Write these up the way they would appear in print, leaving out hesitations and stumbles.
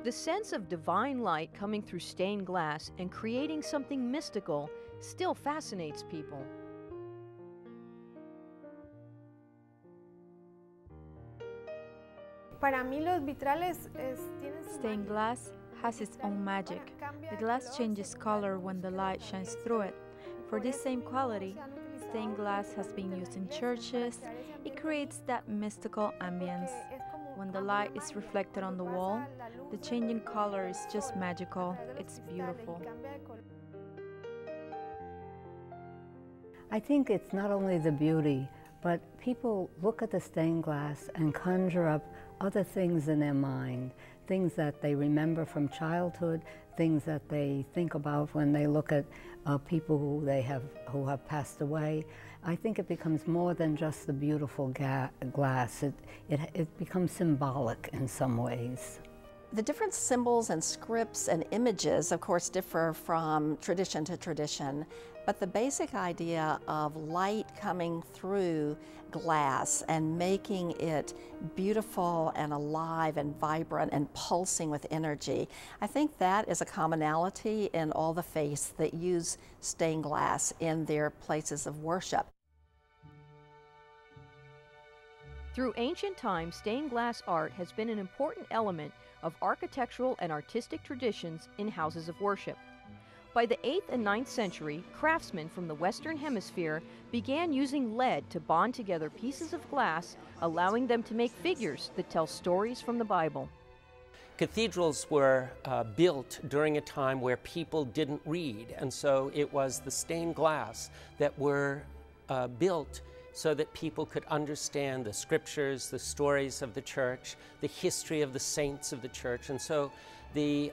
The sense of divine light coming through stained glass and creating something mystical still fascinates people. Stained glass has its own magic. The glass changes color when the light shines through it. For this same quality, stained glass has been used in churches. It creates that mystical ambience. When the light is reflected on the wall, the changing color is just magical. It's beautiful. I think it's not only the beauty, but people look at the stained glass and conjure up other things in their mind, things that they remember from childhood, things that they think about when they look at people who have passed away. I think it becomes more than just the beautiful glass. It becomes symbolic in some ways. The different symbols and scripts and images, of course, differ from tradition to tradition, but the basic idea of light coming through glass and making it beautiful and alive and vibrant and pulsing with energy, I think that is a commonality in all the faiths that use stained glass in their places of worship. Through ancient times, stained glass art has been an important element of architectural and artistic traditions in houses of worship. By the 8th and 9th century, craftsmen from the Western Hemisphere began using lead to bond together pieces of glass, allowing them to make figures that tell stories from the Bible. Cathedrals were built during a time where people didn't read, and so it was the stained glass that were built so that people could understand the scriptures, the stories of the church, the history of the saints of the church. And so the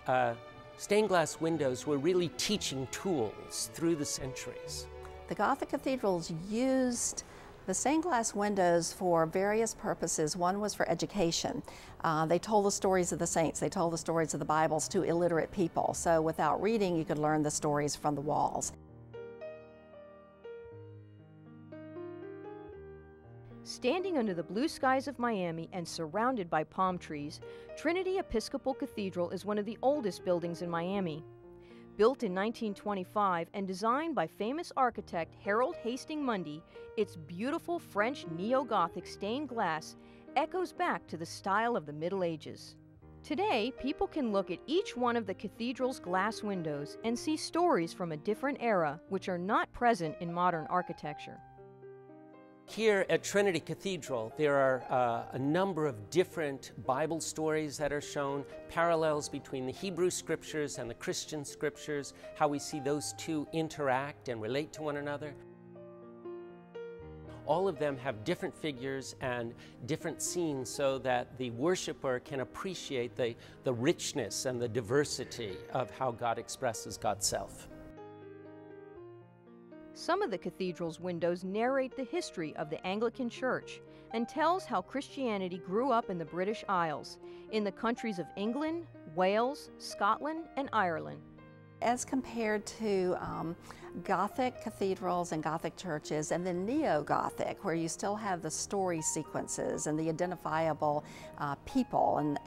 stained glass windows were really teaching tools through the centuries. The Gothic cathedrals used the stained glass windows for various purposes. One was for education. They told the stories of the saints. They told the stories of the Bibles to illiterate people. So without reading, you could learn the stories from the walls. Standing under the blue skies of Miami and surrounded by palm trees, Trinity Episcopal Cathedral is one of the oldest buildings in Miami. Built in 1925 and designed by famous architect Harold Hastings Mundy, its beautiful French neo-Gothic stained glass echoes back to the style of the Middle Ages. Today, people can look at each one of the cathedral's glass windows and see stories from a different era which are not present in modern architecture. Here at Trinity Cathedral, there are a number of different Bible stories that are shown, parallels between the Hebrew scriptures and the Christian scriptures, how we see those two interact and relate to one another. All of them have different figures and different scenes so that the worshiper can appreciate the richness and the diversity of how God expresses God's self. Some of the cathedral's windows narrate the history of the Anglican Church and tells how Christianity grew up in the British Isles, in the countries of England, Wales, Scotland, and Ireland. As compared to Gothic cathedrals and Gothic churches, and then Neo-Gothic, where you still have the story sequences and the identifiable people and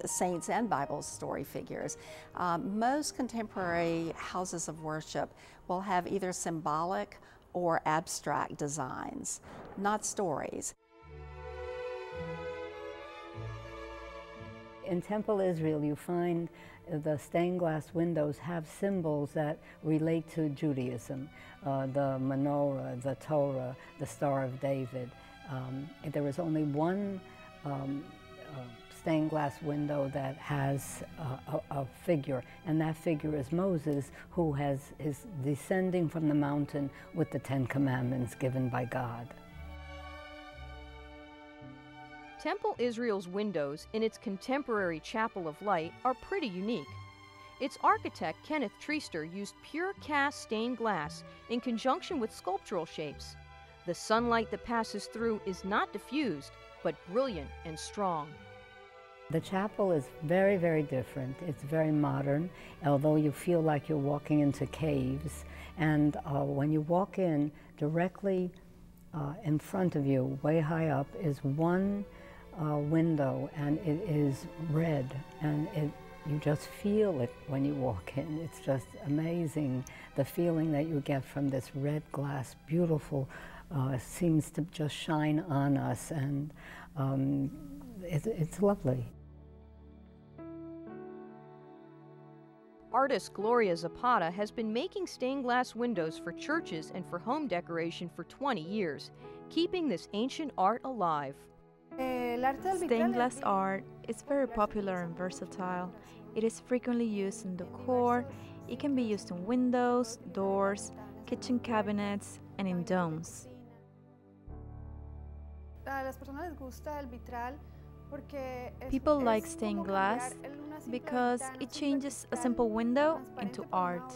saints and Bible story figures, most contemporary houses of worship will have either symbolic or abstract designs, not stories. In Temple Israel, you find the stained glass windows have symbols that relate to Judaism, the menorah, the Torah, the Star of David. There is only one stained glass window that has a figure, and that figure is Moses, who is descending from the mountain with the 10 Commandments given by God. Temple Israel's windows in its contemporary Chapel of Light are pretty unique. Its architect, Kenneth Treaster, used pure cast stained glass in conjunction with sculptural shapes. The sunlight that passes through is not diffused, but brilliant and strong. The chapel is very, very different. It's very modern, although you feel like you're walking into caves. And when you walk in, directly in front of you, way high up, is one window, and it is red, and you just feel it when you walk in. It's just amazing, the feeling that you get from this red glass, beautiful, seems to just shine on us, and it's lovely. Artist Gloria Zapata has been making stained glass windows for churches and for home decoration for 20 years, keeping this ancient art alive. Stained glass art is very popular and versatile. It is frequently used in decor. It can be used in windows, doors, kitchen cabinets, and in domes. People like stained glass because it changes a simple window into art.